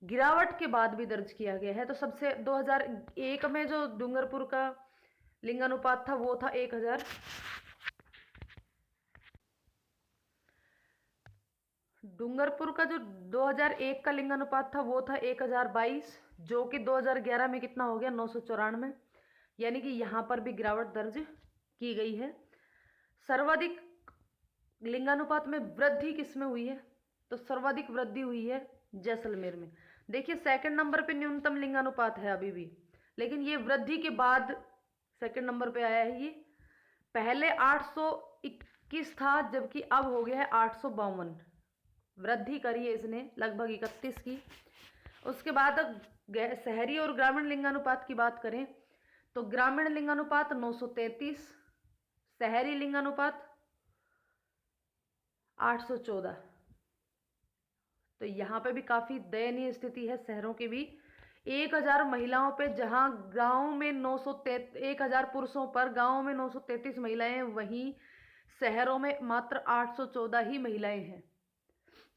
गिरावट के बाद भी दर्ज किया गया है। तो सबसे 2001 में जो डूंगरपुर का लिंगानुपात था वो था 1000। डूंगरपुर का जो 2001 का लिंगानुपात था वो था 1022, जो कि 2011 में कितना हो गया 994, यानी कि यहाँ पर भी गिरावट दर्ज की गई है। सर्वाधिक लिंगानुपात में वृद्धि किस में हुई है, तो सर्वाधिक वृद्धि हुई है जैसलमेर में। देखिए सेकंड नंबर पे न्यूनतम लिंगानुपात है अभी भी, लेकिन ये वृद्धि के बाद सेकंड नंबर पे आया है। ये पहले 821 था, जबकि अब हो गया है 852। वृद्धि करी है इसने लगभग 31 की। उसके बाद शहरी और ग्रामीण लिंगानुपात की बात करें तो ग्रामीण लिंगानुपात 933, शहरी लिंगानुपात 814। तो यहाँ पे भी काफ़ी दयनीय स्थिति है शहरों की भी। 1000 महिलाओं पे जहाँ गाँव में 1000 पुरुषों पर गाँव में 933 महिलाएं, वहीं शहरों में मात्र 814 ही महिलाएं हैं।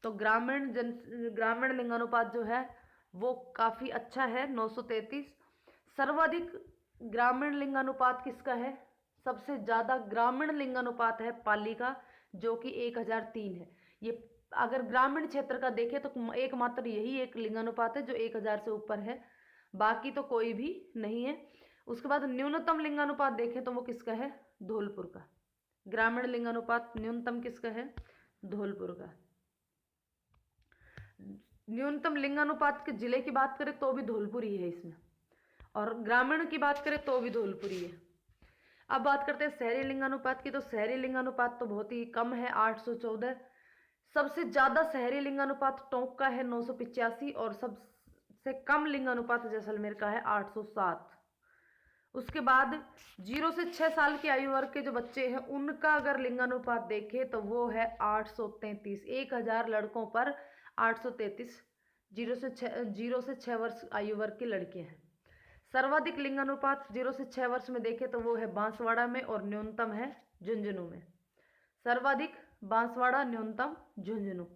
तो ग्रामीण लिंगानुपात जो है वो काफ़ी अच्छा है 933। सर्वाधिक ग्रामीण लिंगानुपात किसका है, सबसे ज़्यादा ग्रामीण लिंगानुपात है पाली का, जो कि 1003 है। ये अगर ग्रामीण क्षेत्र का देखें तो एकमात्र यही एक लिंगानुपात है जो 1000 से ऊपर है, बाकी तो कोई भी नहीं है। उसके बाद न्यूनतम लिंगानुपात देखें तो वो किसका है, धौलपुर का। ग्रामीण लिंगानुपात न्यूनतम किसका है, धौलपुर का। न्यूनतम लिंगानुपात के जिले की बात करें तो भी धौलपुर ही है इसमें, और ग्रामीण की बात करें तो भी धौलपुर ही है। अब बात करते हैं शहरी लिंगानुपात की, तो शहरी लिंगानुपात तो बहुत ही कम है 814। सबसे ज़्यादा शहरी लिंगानुपात टोंक का है 985 और सबसे कम लिंगानुपात जैसलमेर का है 807। उसके बाद 0 से 6 साल की आयु वर्ग के जो बच्चे हैं उनका अगर लिंगानुपात देखें तो वो है 833। 1000 लड़कों पर 833 0 से 6 वर्ष आयु वर्ग के लड़के हैं। सर्वाधिक लिंगानुपात 0 से 6 वर्ष में देखें तो वो है बांसवाड़ा में और न्यूनतम है झुंझुनू में। सर्वाधिक बांसवाड़ा, न्यूनतम झुंझुनू।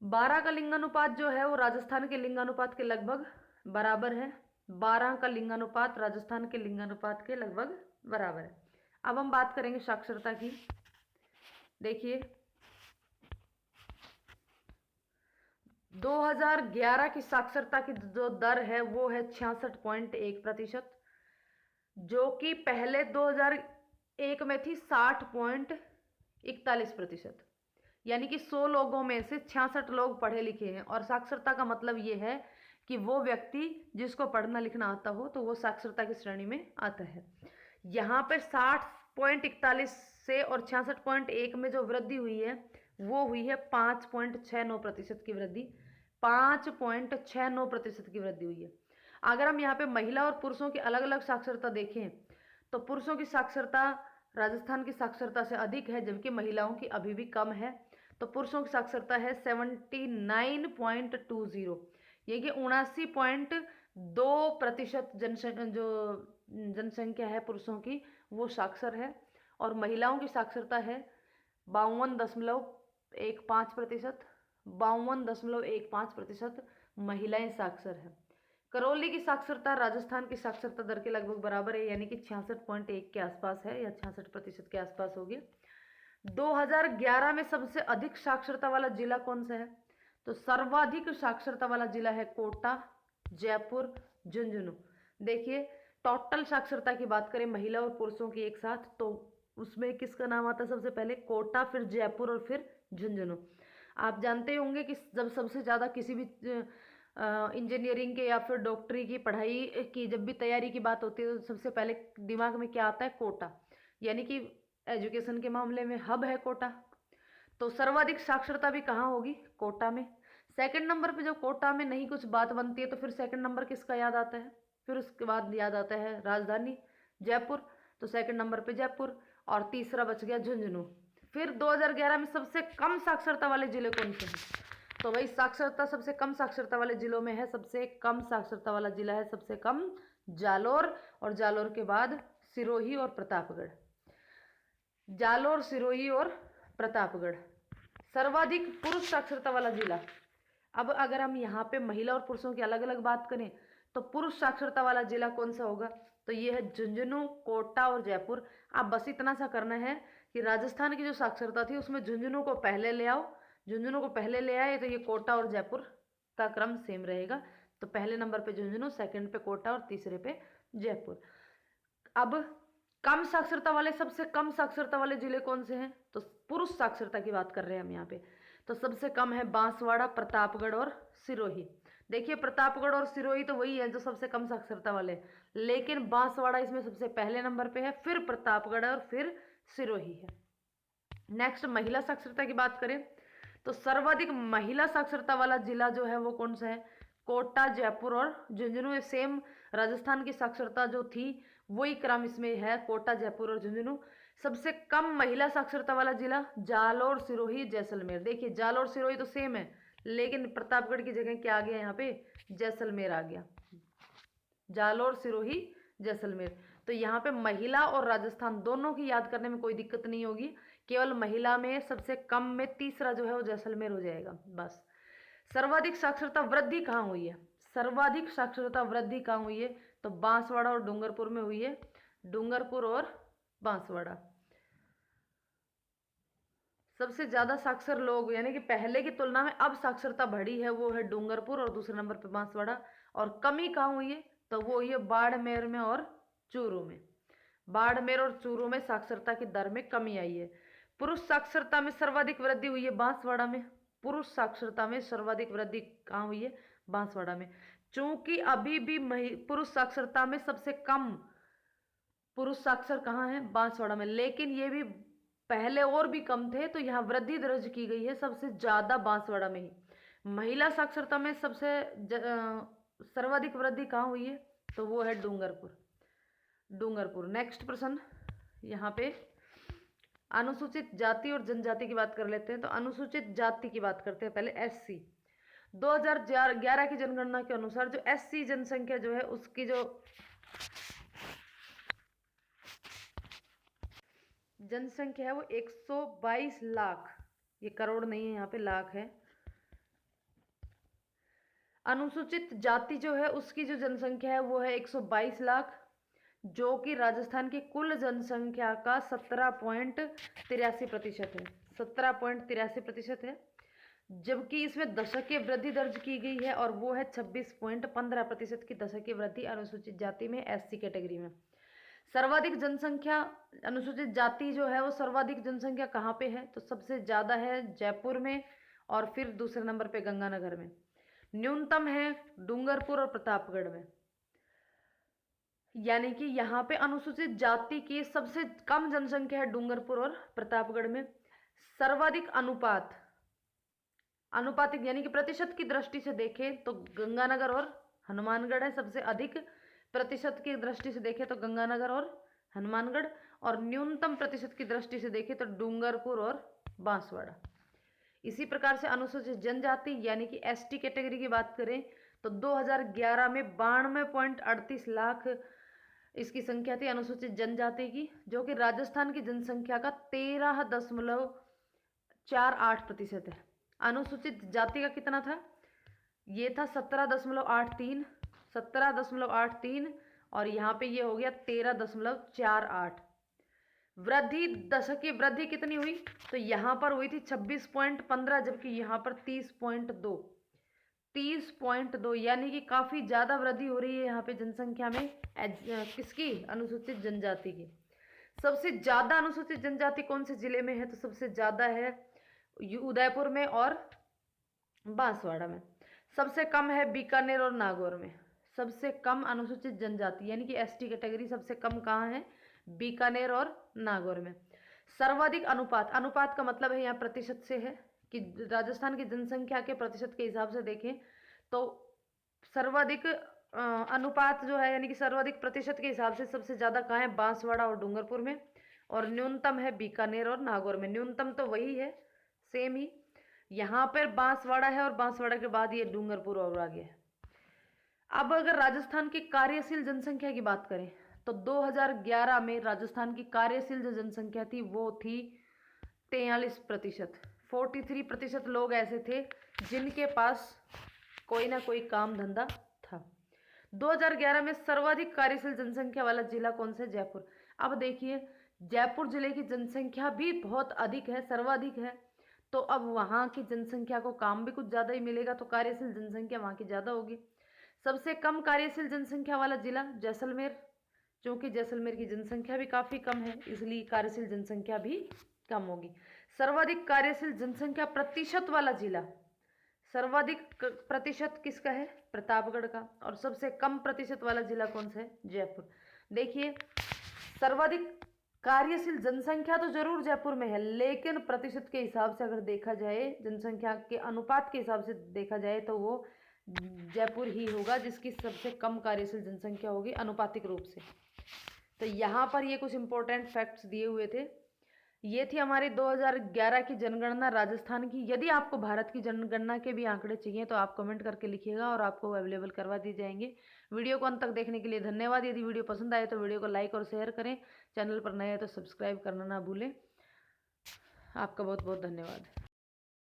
12 का लिंगानुपात जो है वो राजस्थान के लिंगानुपात के लगभग बराबर है। 12 का लिंगानुपात राजस्थान के लिंगानुपात के लगभग बराबर है। अब हम बात करेंगे साक्षरता की। देखिए 2011 की साक्षरता की जो दर है वो है 66.1%, जो कि पहले 2001 में थी 60.41%। यानी कि 100 लोगों में से 66 लोग पढ़े लिखे हैं। और साक्षरता का मतलब ये है कि वो व्यक्ति जिसको पढ़ना लिखना आता हो तो वो साक्षरता की श्रेणी में आता है। यहाँ पे 60.41 से और 66.1 में जो वृद्धि हुई है वो हुई है 5.69% की वृद्धि। 5.69% की वृद्धि हुई है। अगर हम यहाँ पे महिला और पुरुषों की अलग अलग साक्षरता देखें तो पुरुषों की साक्षरता राजस्थान की साक्षरता से अधिक है, जबकि महिलाओं की अभी भी कम है। तो पुरुषों की साक्षरता है 79.20, ये कि 79.2% जनसंख्या है पुरुषों की वो साक्षर है। और महिलाओं की साक्षरता है 52.15%। 52.15% महिलाएं साक्षर है। करौली की साक्षरता राजस्थान की साक्षरता दर के लगभग बराबर है, यानी कि 66.1 के आसपास है या 66% के आसपास होगी। 2011 में सबसे अधिक साक्षरता वाला जिला कौन सा है? तो सर्वाधिक साक्षरता वाला जिला है कोटा, जयपुर, झुंझुनू। देखिए टोटल साक्षरता की बात करें महिला और पुरुषों की एक साथ, तो उसमें किसका नाम आता है सबसे पहले? कोटा, फिर जयपुर और फिर झुंझुनू। आप जानते होंगे कि जब सबसे ज़्यादा किसी भी इंजीनियरिंग के या फिर डॉक्टरी की पढ़ाई की जब भी तैयारी की बात होती है तो सबसे पहले दिमाग में क्या आता है? कोटा। यानी कि एजुकेशन के मामले में हब है कोटा। तो सर्वाधिक साक्षरता भी कहाँ होगी? कोटा में। सेकंड नंबर पे जब कोटा में नहीं कुछ बात बनती है तो फिर सेकंड नंबर किसका याद आता है? फिर उसके बाद याद आता है राजधानी जयपुर, तो सेकंड नंबर पे जयपुर। और तीसरा बच गया झुंझुनू। फिर 2011 में सबसे कम साक्षरता वाले जिले कौन से हैं? तो भाई साक्षरता सबसे कम साक्षरता वाले जिलों में है, सबसे कम साक्षरता वाला जिला है सबसे कम जालोर, और जालोर के बाद सिरोही और प्रतापगढ़। जालोर, सिरोही और प्रतापगढ़। सर्वाधिक पुरुष साक्षरता वाला जिला। अब अगर हम यहाँ पे महिला और पुरुषों की अलग अलग बात करें तो पुरुष साक्षरता वाला जिला कौन सा होगा? तो ये है झुंझुनू, कोटा और जयपुर। आप बस इतना सा करना है कि राजस्थान की जो साक्षरता थी उसमें झुंझुनू को पहले ले आओ। झुंझुनू को पहले ले आए तो ये कोटा और जयपुर का क्रम सेम रहेगा। तो पहले नंबर पे झुंझुनू, सेकंड पे कोटा और तीसरे पे जयपुर। अब कम साक्षरता वाले, सबसे कम साक्षरता वाले जिले कौन से हैं? तो पुरुष साक्षरता की बात कर रहे हैं हम यहाँ पे। तो सबसे कम है बांसवाड़ा, प्रतापगढ़ और सिरोही। देखिए प्रतापगढ़ और सिरोही तो वही है जो सबसे कम साक्षरता वाले, लेकिन बांसवाड़ा इसमें सबसे पहले नंबर पे है, फिर प्रतापगढ़ और फिर सिरोही है। नेक्स्ट महिला साक्षरता की बात करें तो सर्वाधिक महिला साक्षरता वाला जिला जो है वो कौन सा है? कोटा, जयपुर और झुंझुनू। सेम राजस्थान की साक्षरता जो थी वही क्रम इसमें है, कोटा, जयपुर और झुंझुनू। सबसे कम महिला साक्षरता वाला जिला जालोर, सिरोही, जैसलमेर। देखिए जालोर सिरोही तो सेम है, लेकिन प्रतापगढ़ की जगह क्या आ गया यहाँ पे? जैसलमेर आ गया। जालोर, सिरोही, जैसलमेर। तो यहाँ पे महिला और राजस्थान दोनों की याद करने में कोई दिक्कत नहीं होगी, केवल महिला में सबसे कम में तीसरा जो है वो जैसलमेर हो जाएगा बस। सर्वाधिक साक्षरता वृद्धि कहाँ हुई है? सर्वाधिक साक्षरता वृद्धि कहाँ हुई है? तो बांसवाड़ा और डूंगरपुर में हुई है। डूंगरपुर और बांसवाड़ा। सबसे ज्यादा साक्षर लोग यानी कि पहले की तुलना में अब साक्षरता बढ़ी है वो है डूंगरपुर और दूसरे नंबर पे बांसवाड़ा। और कमी कहाँ हुई है? तो वो हुई है बाड़मेर में और चूरू में। बाड़मेर और चूरू में साक्षरता की दर में कमी आई है। पुरुष साक्षरता में सर्वाधिक वृद्धि हुई है बांसवाड़ा में। पुरुष साक्षरता में सर्वाधिक वृद्धि कहाँ हुई है? बांसवाड़ा में। चूंकि अभी भी पुरुष साक्षरता में सबसे कम पुरुष साक्षर कहाँ है? बांसवाड़ा में। लेकिन ये भी पहले और भी कम थे, तो यहाँ वृद्धि दर्ज की गई है सबसे ज्यादा बांसवाड़ा में ही। महिला साक्षरता में सबसे सर्वाधिक वृद्धि कहाँ हुई है? तो वो है डूंगरपुर। डूंगरपुर। नेक्स्ट प्रश्न यहाँ पे अनुसूचित जाति और जनजाति की बात कर लेते हैं। तो अनुसूचित जाति की बात करते हैं पहले, एससी। 2011 की जनगणना के अनुसार जो एससी जनसंख्या जो है उसकी जो जनसंख्या है वो 122 लाख, ये करोड़ नहीं है, यहाँ पे लाख है। अनुसूचित जाति जो है उसकी जो जनसंख्या है वो है 122 लाख, जो कि राजस्थान की कुल जनसंख्या का 17.83% है, 17.83% है। जबकि इसमें दशकीय वृद्धि दर्ज की गई है और वो है 26.15% की दशकीय वृद्धि अनुसूचित जाति में, एससी कैटेगरी में। सर्वाधिक जनसंख्या अनुसूचित जाति जो है वो सर्वाधिक जनसंख्या कहाँ पे है, तो सबसे ज़्यादा है जयपुर में और फिर दूसरे नंबर पे गंगानगर में। न्यूनतम है डूंगरपुर और प्रतापगढ़ में। यानी कि यहाँ पे अनुसूचित जाति की सबसे कम जनसंख्या है डूंगरपुर और प्रतापगढ़ में। सर्वाधिक अनुपातिक यानी कि प्रतिशत की दृष्टि से देखें तो गंगानगर और हनुमानगढ़ है सबसे अधिक। प्रतिशत की दृष्टि से देखें तो गंगानगर और हनुमानगढ़, और न्यूनतम प्रतिशत की दृष्टि से देखें तो डूंगरपुर और बांसवाड़ा। इसी प्रकार से अनुसूचित जनजाति यानी कि एसटी कैटेगरी की बात करें तो 2011 में 92.38 लाख इसकी संख्या थी अनुसूचित जनजाति की, जो कि राजस्थान की जनसंख्या का 13.48% है। अनुसूचित जाति का कितना था, ये था 17.83 और यहाँ पे ये हो गया 13.48। वृद्धि दशकीय वृद्धि कितनी हुई, तो यहाँ पर हुई थी 26.15, जबकि यहाँ पर 30.2, यानी कि काफ़ी ज़्यादा वृद्धि हो रही है यहाँ पे जनसंख्या में किसकी, अनुसूचित जनजाति की। सबसे ज़्यादा अनुसूचित जनजाति कौन से जिले में है, तो सबसे ज़्यादा है उदयपुर में और बांसवाड़ा में। सबसे कम है बीकानेर और नागौर में। सबसे कम अनुसूचित जनजाति यानी कि एसटी कैटेगरी सबसे कम कहाँ है, बीकानेर और नागौर में। सर्वाधिक अनुपात का मतलब है यहाँ प्रतिशत से है कि राजस्थान की जनसंख्या के प्रतिशत के हिसाब से देखें तो सर्वाधिक अनुपात जो है यानी कि सर्वाधिक प्रतिशत के हिसाब से सबसे ज़्यादा कहाँ है, बांसवाड़ा और डूंगरपुर में, और न्यूनतम है बीकानेर और नागौर में। न्यूनतम तो वही है, सेम ही, यहाँ पर बांसवाड़ा है और बांसवाड़ा के बाद ये डूंगरपुर और आगे है। अब अगर राजस्थान की कार्यशील जनसंख्या की बात करें तो 2011 में राजस्थान की कार्यशील जो जनसंख्या थी वो थी 43%। 43% लोग ऐसे थे जिनके पास कोई ना कोई काम धंधा था। 2011 में सर्वाधिक कार्यशील जनसंख्या वाला जिला कौन सा है, जयपुर। अब देखिए जयपुर जिले की जनसंख्या भी बहुत अधिक है, सर्वाधिक है, तो अब वहाँ की जनसंख्या को काम भी कुछ ज़्यादा ही मिलेगा, तो कार्यशील जनसंख्या वहाँ की ज़्यादा होगी। सबसे कम कार्यशील जनसंख्या वाला जिला जैसलमेर, क्योंकि जैसलमेर की जनसंख्या भी काफ़ी कम है इसलिए कार्यशील जनसंख्या भी कम होगी। सर्वाधिक कार्यशील जनसंख्या प्रतिशत वाला जिला, सर्वाधिक प्रतिशत किसका है, प्रतापगढ़ का, और सबसे कम प्रतिशत वाला जिला कौन सा है, जयपुर। देखिए सर्वाधिक कार्यशील जनसंख्या तो जरूर जयपुर में है, लेकिन प्रतिशत के हिसाब से अगर देखा जाए, जनसंख्या के अनुपात के हिसाब से देखा जाए तो वो जयपुर ही होगा जिसकी सबसे कम कार्यशील जनसंख्या होगी अनुपातिक रूप से। तो यहाँ पर ये कुछ इंपॉर्टेंट फैक्ट्स दिए हुए थे। ये थी हमारी 2011 की जनगणना राजस्थान की। यदि आपको भारत की जनगणना के भी आंकड़े चाहिए तो आप कमेंट करके लिखिएगा और आपको अवेलेबल करवा दिए जाएंगे। वीडियो को अंत तक देखने के लिए धन्यवाद। यदि वीडियो पसंद आए तो वीडियो को लाइक और शेयर करें। चैनल पर नए हैं तो सब्सक्राइब करना ना भूलें। आपका बहुत बहुत धन्यवाद।